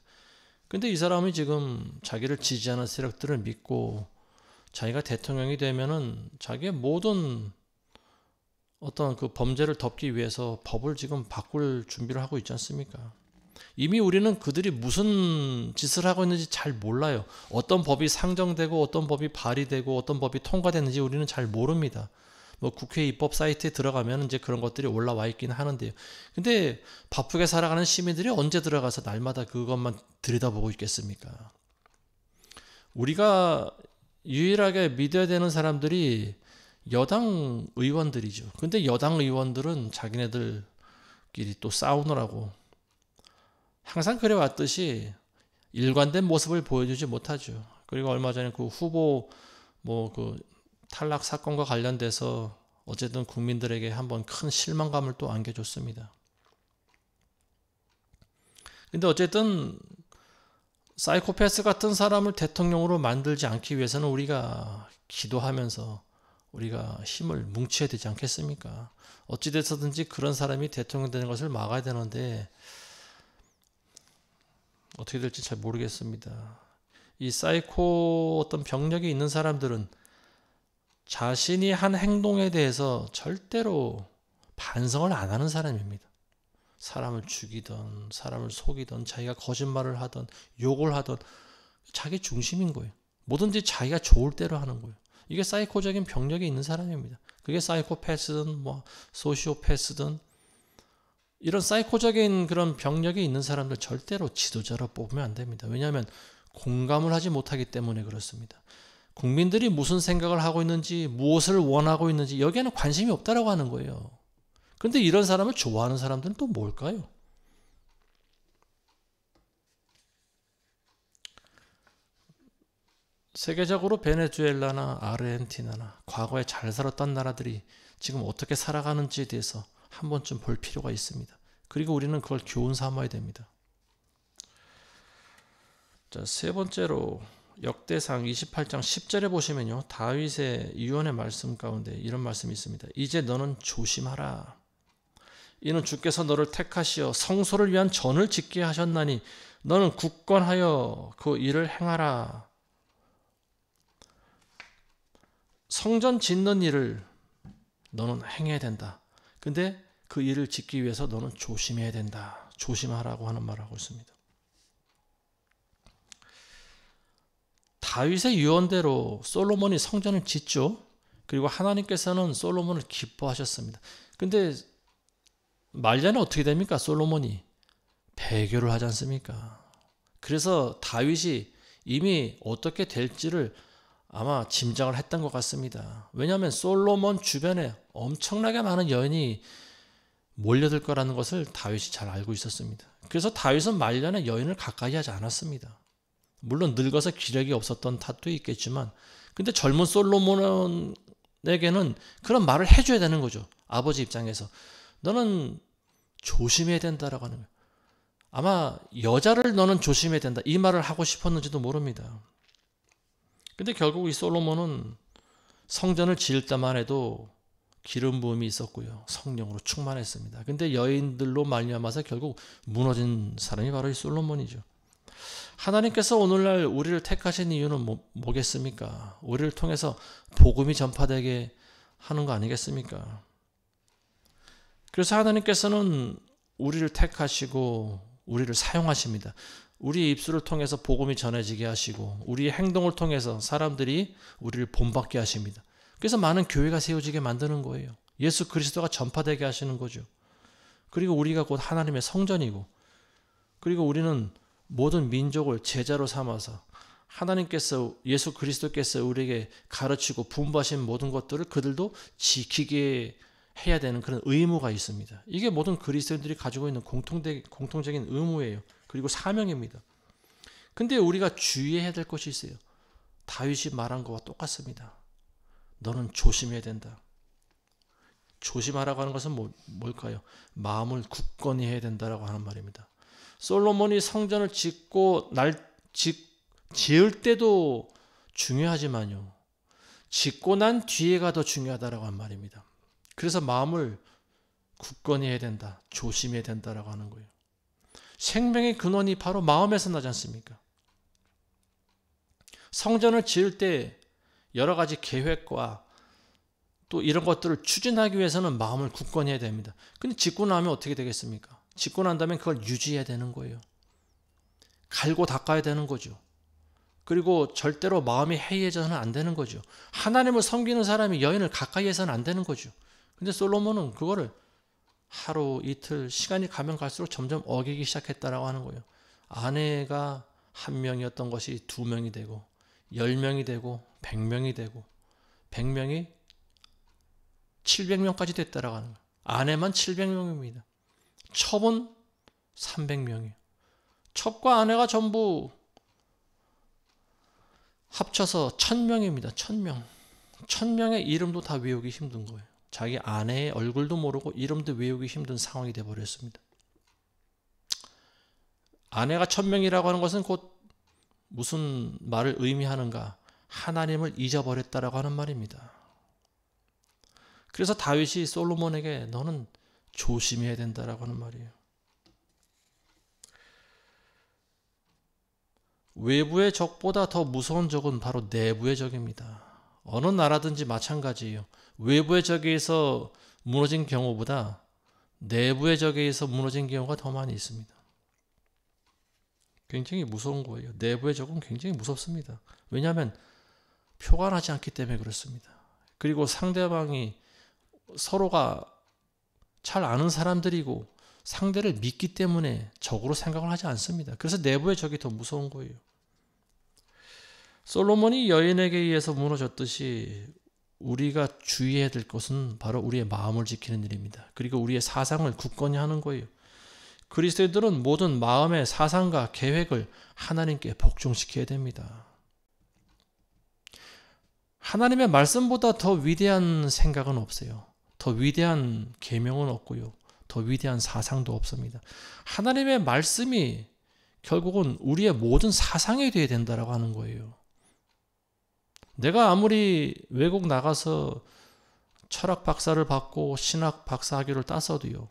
근데 이 사람이 지금 자기를 지지하는 세력들을 믿고 자기가 대통령이 되면은 자기의 모든 어떤 그 범죄를 덮기 위해서 법을 지금 바꿀 준비를 하고 있지 않습니까? 이미 우리는 그들이 무슨 짓을 하고 있는지 잘 몰라요. 어떤 법이 상정되고 어떤 법이 발의되고 어떤 법이 통과됐는지 우리는 잘 모릅니다. 뭐 국회 입법 사이트에 들어가면 이제 그런 것들이 올라와 있긴 하는데요. 근데 바쁘게 살아가는 시민들이 언제 들어가서 날마다 그것만 들여다보고 있겠습니까? 우리가 유일하게 믿어야 되는 사람들이 여당 의원들이죠. 근데 여당 의원들은 자기네들끼리 또 싸우느라고 항상 그래 왔듯이 일관된 모습을 보여주지 못하죠. 그리고 얼마 전에 그 후보 그 탈락 사건과 관련돼서 어쨌든 국민들에게 한번 큰 실망감을 또 안겨줬습니다. 근데 어쨌든 사이코패스 같은 사람을 대통령으로 만들지 않기 위해서는 우리가 기도하면서 우리가 힘을 뭉쳐야 되지 않겠습니까? 어찌돼서든지 그런 사람이 대통령 되는 것을 막아야 되는데 어떻게 될지 잘 모르겠습니다. 이 사이코 어떤 병력이 있는 사람들은 자신이 한 행동에 대해서 절대로 반성을 안 하는 사람입니다. 사람을 죽이든 사람을 속이든 자기가 거짓말을 하든 욕을 하든 자기 중심인 거예요. 뭐든지 자기가 좋을 대로 하는 거예요. 이게 사이코적인 병력이 있는 사람입니다. 그게 사이코패스든 소시오패스든 이런 사이코적인 그런 병력이 있는 사람들 절대로 지도자로 뽑으면 안 됩니다. 왜냐하면 공감을 하지 못하기 때문에 그렇습니다. 국민들이 무슨 생각을 하고 있는지 무엇을 원하고 있는지 여기에는 관심이 없다라고 하는 거예요. 그런데 이런 사람을 좋아하는 사람들은 또 뭘까요? 세계적으로 베네수엘라나 아르헨티나나 과거에 잘 살았던 나라들이 지금 어떻게 살아가는지에 대해서 한 번쯤 볼 필요가 있습니다. 그리고 우리는 그걸 교훈 삼아야 됩니다. 자, 세 번째로 역대상 28장 10절에 보시면요. 다윗의 유언의 말씀 가운데 이런 말씀이 있습니다. 이제 너는 조심하라. 이는 주께서 너를 택하시어 성소를 위한 전을 짓게 하셨나니 너는 굳건하여 그 일을 행하라. 성전 짓는 일을 너는 행해야 된다. 근데 그 일을 짓기 위해서 너는 조심해야 된다. 조심하라고 하는 말을 하고 있습니다. 다윗의 유언대로 솔로몬이 성전을 짓죠. 그리고 하나님께서는 솔로몬을 기뻐하셨습니다. 근데 말년에 어떻게 됩니까? 솔로몬이 배교를 하지 않습니까? 그래서 다윗이 이미 어떻게 될지를 아마 짐작을 했던 것 같습니다. 왜냐하면 솔로몬 주변에 엄청나게 많은 여인이 몰려들 거라는 것을 다윗이 잘 알고 있었습니다. 그래서 다윗은 말년에 여인을 가까이 하지 않았습니다. 물론 늙어서 기력이 없었던 탓도 있겠지만 근데 젊은 솔로몬에게는 그런 말을 해줘야 되는 거죠. 아버지 입장에서 너는 조심해야 된다라고 하는 거예요. 아마 여자를 너는 조심해야 된다 이 말을 하고 싶었는지도 모릅니다. 근데 결국 이 솔로몬은 성전을 지을 때만 해도 기름 부음이 있었고요. 성령으로 충만했습니다. 근데 여인들로 말미암아서 결국 무너진 사람이 바로 이 솔로몬이죠. 하나님께서 오늘날 우리를 택하신 이유는 뭐겠습니까? 우리를 통해서 복음이 전파되게 하는 거 아니겠습니까? 그래서 하나님께서는 우리를 택하시고 우리를 사용하십니다. 우리의 입술을 통해서 복음이 전해지게 하시고 우리의 행동을 통해서 사람들이 우리를 본받게 하십니다. 그래서 많은 교회가 세워지게 만드는 거예요. 예수 그리스도가 전파되게 하시는 거죠. 그리고 우리가 곧 하나님의 성전이고 그리고 우리는 모든 민족을 제자로 삼아서 하나님께서 예수 그리스도께서 우리에게 가르치고 분부하신 모든 것들을 그들도 지키게 해야 되는 그런 의무가 있습니다. 이게 모든 그리스도인들이 가지고 있는 공통적인 의무예요. 그리고 사명입니다. 근데 우리가 주의해야 될 것이 있어요. 다윗이 말한 것과 똑같습니다. 너는 조심해야 된다. 조심하라고 하는 것은 뭘까요? 마음을 굳건히 해야 된다라고 하는 말입니다. 솔로몬이 성전을 지을 때도 중요하지만요. 짓고 난 뒤에가 더 중요하다라고 한 말입니다. 그래서 마음을 굳건히 해야 된다. 조심해야 된다라고 하는 거예요. 생명의 근원이 바로 마음에서 나지 않습니까? 성전을 지을 때 여러 가지 계획과 또 이런 것들을 추진하기 위해서는 마음을 굳건히 해야 됩니다. 근데 짓고 나면 어떻게 되겠습니까? 짓고 난 다음에 그걸 유지해야 되는 거예요. 갈고 닦아야 되는 거죠. 그리고 절대로 마음이 해이해져서는 안 되는 거죠. 하나님을 섬기는 사람이 여인을 가까이 해서는 안 되는 거죠. 근데 솔로몬은 그거를 하루 이틀 시간이 가면 갈수록 점점 어기기 시작했다라고 하는 거예요. 아내가 한 명이었던 것이 2명이 되고 10명이 되고 100명이 되고 100명이 700명까지 됐다라고 하는 거예요. 아내만 700명입니다. 첩은 300명이에요. 첩과 아내가 전부 합쳐서 1000명입니다. 1000명. 1000명의 이름도 다 외우기 힘든 거예요. 자기 아내의 얼굴도 모르고 이름도 외우기 힘든 상황이 되어버렸습니다. 아내가 1000명이라고 하는 것은 곧 무슨 말을 의미하는가? 하나님을 잊어버렸다라고 하는 말입니다. 그래서 다윗이 솔로몬에게 너는 조심해야 된다라고 하는 말이에요. 외부의 적보다 더 무서운 적은 바로 내부의 적입니다. 어느 나라든지 마찬가지예요. 외부의 적에 의해서 무너진 경우보다 내부의 적에 의해서 무너진 경우가 더 많이 있습니다. 굉장히 무서운 거예요. 내부의 적은 굉장히 무섭습니다. 왜냐하면 표가 나지 않기 때문에 그렇습니다. 그리고 상대방이 서로가 잘 아는 사람들이고 상대를 믿기 때문에 적으로 생각을 하지 않습니다. 그래서 내부의 적이 더 무서운 거예요. 솔로몬이 여인에게 의해서 무너졌듯이 우리가 주의해야 될 것은 바로 우리의 마음을 지키는 일입니다. 그리고 우리의 사상을 굳건히 하는 거예요. 그리스도인들은 모든 마음의 사상과 계획을 하나님께 복종시켜야 됩니다. 하나님의 말씀보다 더 위대한 생각은 없어요. 더 위대한 계명은 없고요. 더 위대한 사상도 없습니다. 하나님의 말씀이 결국은 우리의 모든 사상이 되어야 된다고 하는 거예요. 내가 아무리 외국 나가서 철학 박사를 받고 신학 박사 학위를 땄어도요.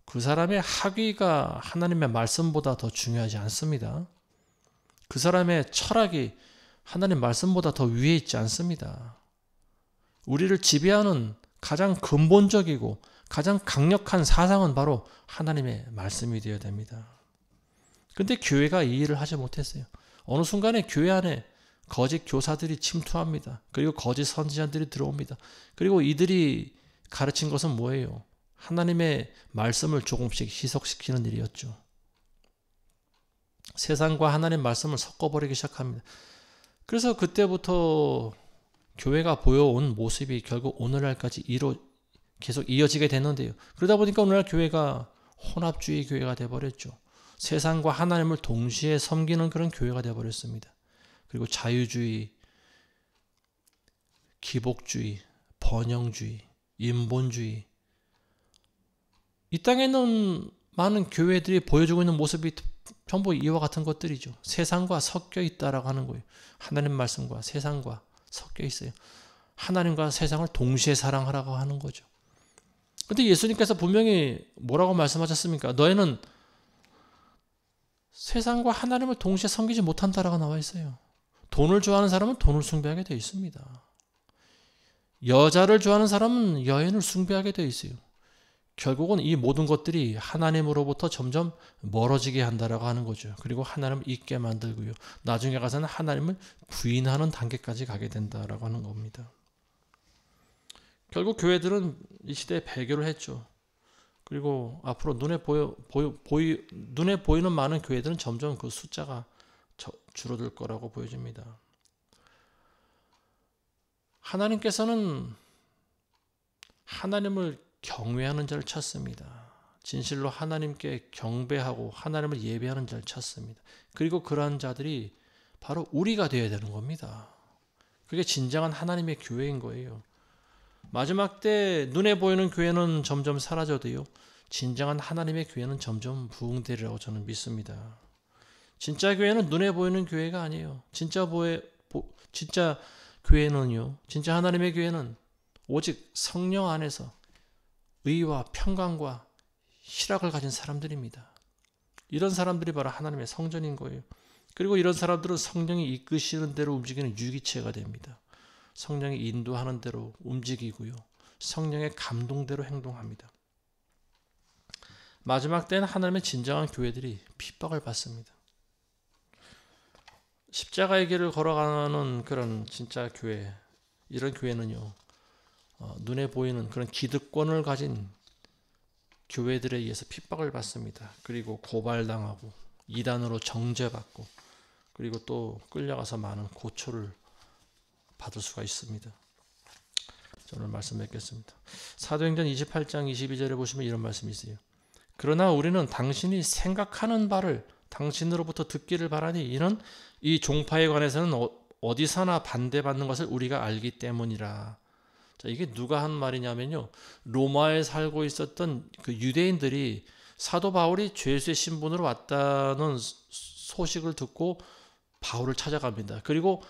그 사람의 학위가 하나님의 말씀보다 더 중요하지 않습니다. 그 사람의 철학이 하나님 말씀보다 더 위에 있지 않습니다. 우리를 지배하는 가장 근본적이고 가장 강력한 사상은 바로 하나님의 말씀이 되어야 됩니다. 그런데 교회가 이 일을 하지 못했어요. 어느 순간에 교회 안에 거짓 교사들이 침투합니다. 그리고 거짓 선지자들이 들어옵니다. 그리고 이들이 가르친 것은 뭐예요? 하나님의 말씀을 조금씩 희석시키는 일이었죠. 세상과 하나님의 말씀을 섞어버리기 시작합니다. 그래서 그때부터 교회가 보여온 모습이 결국 오늘날까지 계속 이어지게 됐는데요. 그러다 보니까 오늘날 교회가 혼합주의 교회가 되어버렸죠. 세상과 하나님을 동시에 섬기는 그런 교회가 되어버렸습니다. 그리고 자유주의, 기복주의, 번영주의, 인본주의, 이 땅에 있는 많은 교회들이 보여주고 있는 모습이 전부 이와 같은 것들이죠. 세상과 섞여 있다라고 하는 거예요. 하나님 말씀과 세상과 섞여 있어요. 하나님과 세상을 동시에 사랑하라고 하는 거죠. 그런데 예수님께서 분명히 뭐라고 말씀하셨습니까? 너희는 세상과 하나님을 동시에 섬기지 못한다라고 나와 있어요. 돈을 좋아하는 사람은 돈을 숭배하게 되어 있습니다. 여자를 좋아하는 사람은 여인을 숭배하게 되어 있어요. 결국은 이 모든 것들이 하나님으로부터 점점 멀어지게 한다라고 하는 거죠. 그리고 하나님을 잊게 만들고요. 나중에 가서는 하나님을 부인하는 단계까지 가게 된다라고 하는 겁니다. 결국 교회들은 이 시대에 배교를 했죠. 그리고 앞으로 눈에 보이는 많은 교회들은 점점 그 숫자가 줄어들 거라고 보여집니다. 하나님께서는 하나님을 경외하는 자를 찾습니다. 진실로 하나님께 경배하고 하나님을 예배하는 자를 찾습니다. 그리고 그러한 자들이 바로 우리가 되어야 되는 겁니다. 그게 진정한 하나님의 교회인 거예요. 마지막 때 눈에 보이는 교회는 점점 사라져도요. 진정한 하나님의 교회는 점점 부흥되리라고 저는 믿습니다. 진짜 교회는 눈에 보이는 교회가 아니에요. 진짜 교회는요. 진짜 하나님의 교회는 오직 성령 안에서 의와 평강과 희락을 가진 사람들입니다. 이런 사람들이 바로 하나님의 성전인 거예요. 그리고 이런 사람들은 성령이 이끄시는 대로 움직이는 유기체가 됩니다. 성령이 인도하는 대로 움직이고요. 성령의 감동대로 행동합니다. 마지막 때는 하나님의 진정한 교회들이 핍박을 받습니다. 십자가의 길을 걸어가는 그런 진짜 교회, 이런 교회는요. 눈에 보이는 그런 기득권을 가진 교회들에 의해서 핍박을 받습니다. 그리고 고발당하고 이단으로 정죄받고 그리고 또 끌려가서 많은 고초를 받을 수가 있습니다. 오늘 말씀 맺겠습니다. 사도행전 28장 22절에 보시면 이런 말씀이 있어요. 그러나 우리는 당신이 생각하는 바를 당신으로부터 듣기를 바라니 이는 이 종파에 관해서는 어디서나 반대받는 것을 우리가 알기 때문이라. 자, 이게 누가 한 말이냐면요. 로마에 살고 있었던 그 유대인들이 사도 바울이 죄수의 신분으로 왔다는 소식을 듣고 바울을 찾아갑니다. 그리고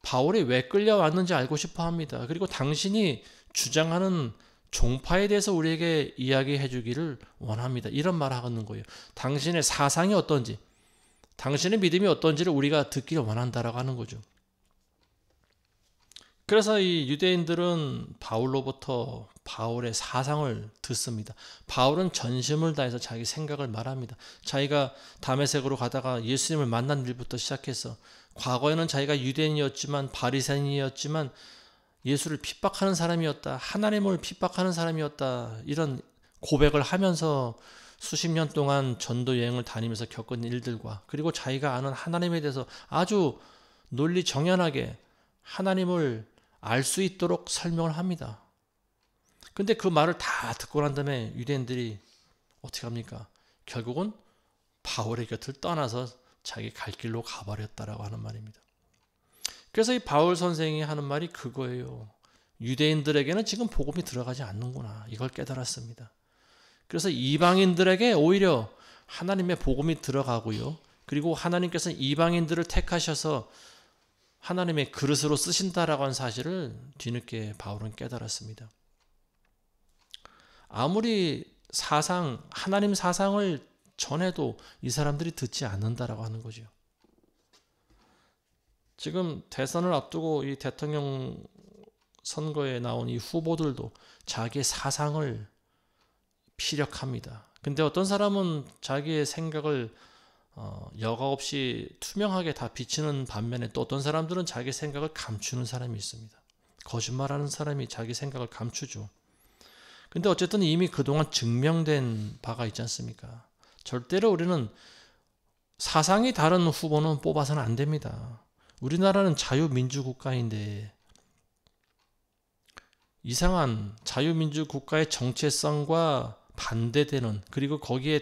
바울이 왜 끌려왔는지 알고 싶어 합니다. 그리고 당신이 주장하는 종파에 대해서 우리에게 이야기해 주기를 원합니다. 이런 말을 하는 거예요. 당신의 사상이 어떤지, 당신의 믿음이 어떤지를 우리가 듣기를 원한다라고 하는 거죠. 그래서 이 유대인들은 바울로부터 바울의 사상을 듣습니다. 바울은 전심을 다해서 자기 생각을 말합니다. 자기가 다메섹으로 가다가 예수님을 만난 일부터 시작해서 과거에는 자기가 유대인이었지만 바리새인이었지만 예수를 핍박하는 사람이었다. 하나님을 핍박하는 사람이었다. 이런 고백을 하면서 수십 년 동안 전도 여행을 다니면서 겪은 일들과 그리고 자기가 아는 하나님에 대해서 아주 논리 정연하게 하나님을 알 수 있도록 설명을 합니다. 근데 그 말을 다 듣고 난 다음에 유대인들이 어떻게 합니까? 결국은 바울의 곁을 떠나서 자기 갈 길로 가버렸다라고 하는 말입니다. 그래서 이 바울 선생이 하는 말이 그거예요. 유대인들에게는 지금 복음이 들어가지 않는구나. 이걸 깨달았습니다. 그래서 이방인들에게 오히려 하나님의 복음이 들어가고요. 그리고 하나님께서 이방인들을 택하셔서 하나님의 그릇으로 쓰신다라고 하는 사실을 뒤늦게 바울은 깨달았습니다. 아무리 하나님 사상을 전해도 이 사람들이 듣지 않는다라고 하는 거죠. 지금 대선을 앞두고 이 대통령 선거에 나온 이 후보들도 자기의 사상을 피력합니다. 근데 어떤 사람은 자기의 생각을 여과 없이 투명하게 다 비치는 반면에 또 어떤 사람들은 자기 생각을 감추는 사람이 있습니다. 거짓말하는 사람이 자기 생각을 감추죠. 근데 어쨌든 이미 그동안 증명된 바가 있지 않습니까? 절대로 우리는 사상이 다른 후보는 뽑아서는 안 됩니다. 우리나라는 자유민주국가인데 이상한 자유민주국가의 정체성과 반대되는 그리고 거기에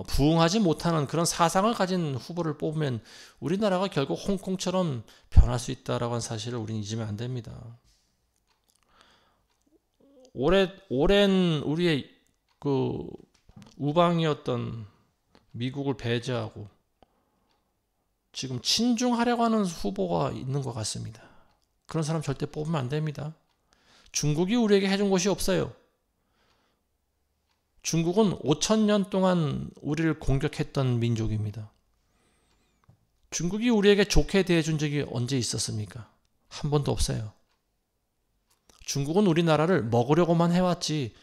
부응하지 못하는 그런 사상을 가진 후보를 뽑으면 우리나라가 결국 홍콩처럼 변할 수 있다라고 하는 사실을 우리는 잊으면 안 됩니다. 오랜 우리의 그 우방이었던 미국을 배제하고 지금 친중하려고 하는 후보가 있는 것 같습니다. 그런 사람 절대 뽑으면 안 됩니다. 중국이 우리에게 해준 것이 없어요. 중국은 5,000년 동안 우리를 공격했던 민족입니다. 중국이 우리에게 좋게 대해준 적이 언제 있었습니까? 한 번도 없어요. 중국은 우리나라를 먹으려고만 해왔지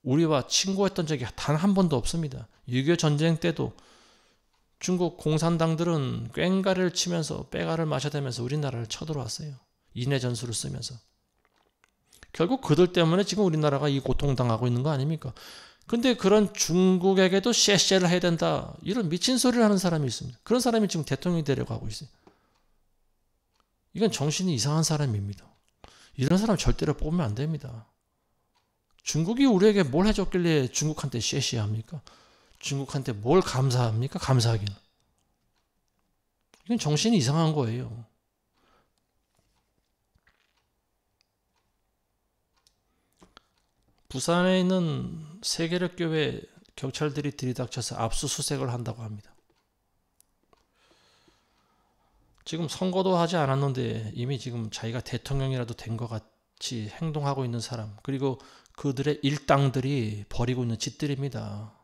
우리와 친구했던 적이 단 한 번도 없습니다. 6.25 전쟁 때도 중국 공산당들은 꽹가리를 치면서 빼가를 마셔대면서 우리나라를 쳐들어왔어요. 인해 전술을 쓰면서. 결국 그들 때문에 지금 우리나라가 이 고통당하고 있는 거 아닙니까? 근데 그런 중국에게도 쎄쎄를 해야 된다. 이런 미친 소리를 하는 사람이 있습니다. 그런 사람이 지금 대통령이 되려고 하고 있어요. 이건 정신이 이상한 사람입니다. 이런 사람 절대로 뽑으면 안 됩니다. 중국이 우리에게 뭘 해줬길래 중국한테 쎄쎄 합니까? 중국한테 뭘 감사합니까? 감사하기는. 이건 정신이 이상한 거예요. 부산에 있는 세계력교회 경찰들이 들이닥쳐서 압수수색을 한다고 합니다. 지금 선거도 하지 않았는데 이미 지금 자기가 대통령이라도 된 것 같이 행동하고 있는 사람, 그리고 그들의 일당들이 벌이고 있는 짓들입니다.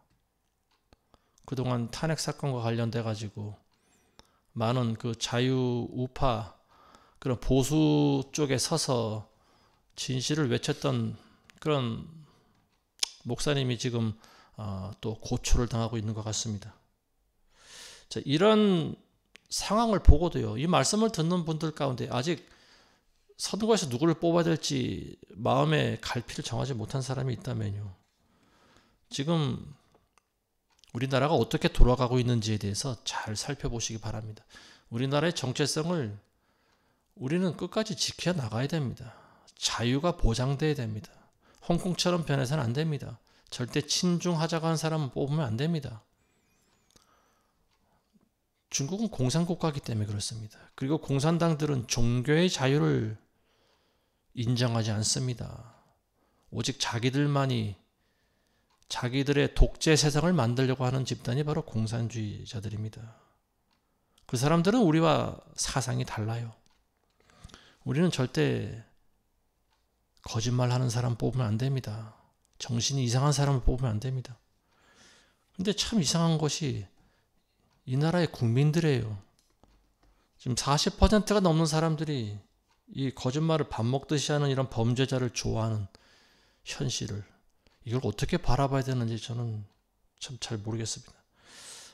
그동안 탄핵 사건과 관련돼 가지고 많은 그 자유우파 그런 보수 쪽에 서서 진실을 외쳤던 그런 목사님이 지금 또 고초를 당하고 있는 것 같습니다. 자, 이런 상황을 보고도요, 이 말씀을 듣는 분들 가운데 아직 선거에서 누구를 뽑아야 될지 마음의 갈피를 정하지 못한 사람이 있다면요, 지금 우리나라가 어떻게 돌아가고 있는지에 대해서 잘 살펴보시기 바랍니다. 우리나라의 정체성을 우리는 끝까지 지켜나가야 됩니다. 자유가 보장돼야 됩니다. 홍콩처럼 변해서는 안 됩니다. 절대 친중하자고 하는 사람은 뽑으면 안 됩니다. 중국은 공산국가이기 때문에 그렇습니다. 그리고 공산당들은 종교의 자유를 인정하지 않습니다. 오직 자기들만이 자기들의 독재 세상을 만들려고 하는 집단이 바로 공산주의자들입니다. 그 사람들은 우리와 사상이 달라요. 우리는 절대 거짓말하는 사람 뽑으면 안 됩니다. 정신이 이상한 사람을 뽑으면 안 됩니다. 근데 참 이상한 것이 이 나라의 국민들이에요. 지금 40%가 넘는 사람들이 이 거짓말을 밥 먹듯이 하는 이런 범죄자를 좋아하는 현실을, 이걸 어떻게 바라봐야 되는지 저는 참 잘 모르겠습니다.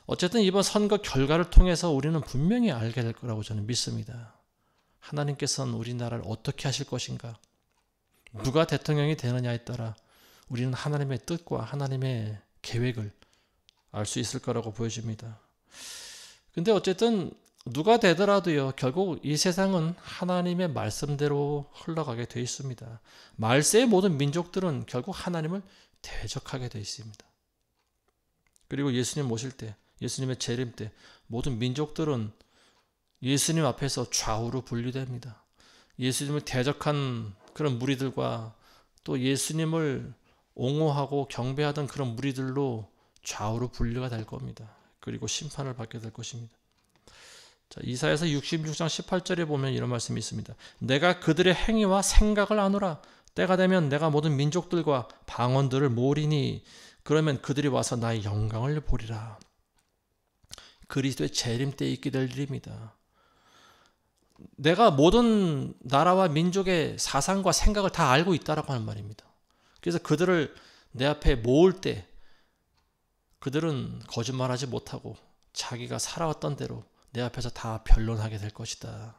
어쨌든 이번 선거 결과를 통해서 우리는 분명히 알게 될 거라고 저는 믿습니다. 하나님께서는 우리나라를 어떻게 하실 것인가, 누가 대통령이 되느냐에 따라 우리는 하나님의 뜻과 하나님의 계획을 알 수 있을 거라고 보여집니다. 근데 어쨌든 누가 되더라도요, 결국 이 세상은 하나님의 말씀대로 흘러가게 되어 있습니다. 말세의 모든 민족들은 결국 하나님을 대적하게 되어 있습니다. 그리고 예수님 오실 때, 예수님의 재림 때 모든 민족들은 예수님 앞에서 좌우로 분리됩니다. 예수님을 대적한 그런 무리들과 또 예수님을 옹호하고 경배하던 그런 무리들로 좌우로 분류가 될 겁니다. 그리고 심판을 받게 될 것입니다. 자, 이사야서 66장 18절에 보면 이런 말씀이 있습니다. 내가 그들의 행위와 생각을 아노라. 때가 되면 내가 모든 민족들과 방언들을 모으리니 그러면 그들이 와서 나의 영광을 보리라. 그리스도의 재림 때에 있게 될 일입니다. 내가 모든 나라와 민족의 사상과 생각을 다 알고 있다라고 하는 말입니다. 그래서 그들을 내 앞에 모을 때 그들은 거짓말하지 못하고 자기가 살아왔던 대로 내 앞에서 다 변론하게 될 것이다.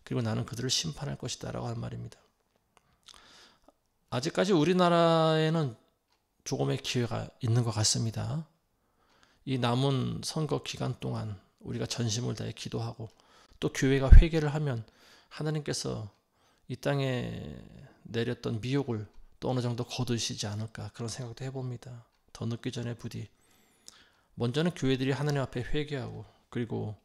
그리고 나는 그들을 심판할 것이다 라고 하는 말입니다. 아직까지 우리나라에는 조금의 기회가 있는 것 같습니다. 이 남은 선거 기간 동안 우리가 전심을 다해 기도하고 또 교회가 회개를 하면 하나님께서 이 땅에 내렸던 미혹을 또 어느 정도 거두시지 않을까, 그런 생각도 해봅니다. 더 늦기 전에 부디 먼저는 교회들이 하나님 앞에 회개하고 그리고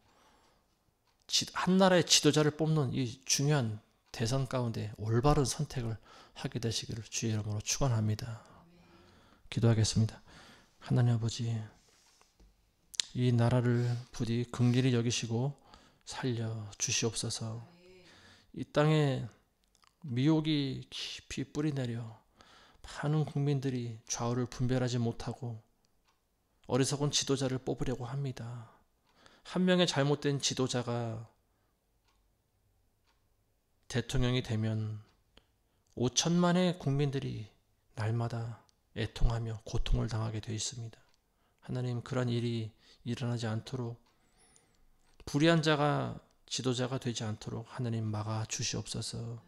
한 나라의 지도자를 뽑는 이 중요한 대선 가운데 올바른 선택을 하게 되시기를 주의 이름으로 축원합니다. 기도하겠습니다. 하나님 아버지, 이 나라를 부디 긍휼히 여기시고 살려 주시옵소서. 이 땅에 미혹이 깊이 뿌리내려 많은 국민들이 좌우를 분별하지 못하고 어리석은 지도자를 뽑으려고 합니다. 한 명의 잘못된 지도자가 대통령이 되면 5천만의 국민들이 날마다 애통하며 고통을 당하게 되어 있습니다. 하나님, 그런 일이 일어나지 않도록, 불의한 자가 지도자가 되지 않도록 하나님 막아 주시옵소서.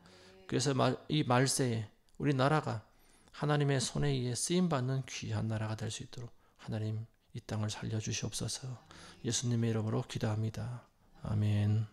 그래서 이 말세에 우리 나라가 하나님의 손에 의해 쓰임받는 귀한 나라가 될 수 있도록 하나님 이 땅을 살려주시옵소서. 예수님의 이름으로 기도합니다. 아멘.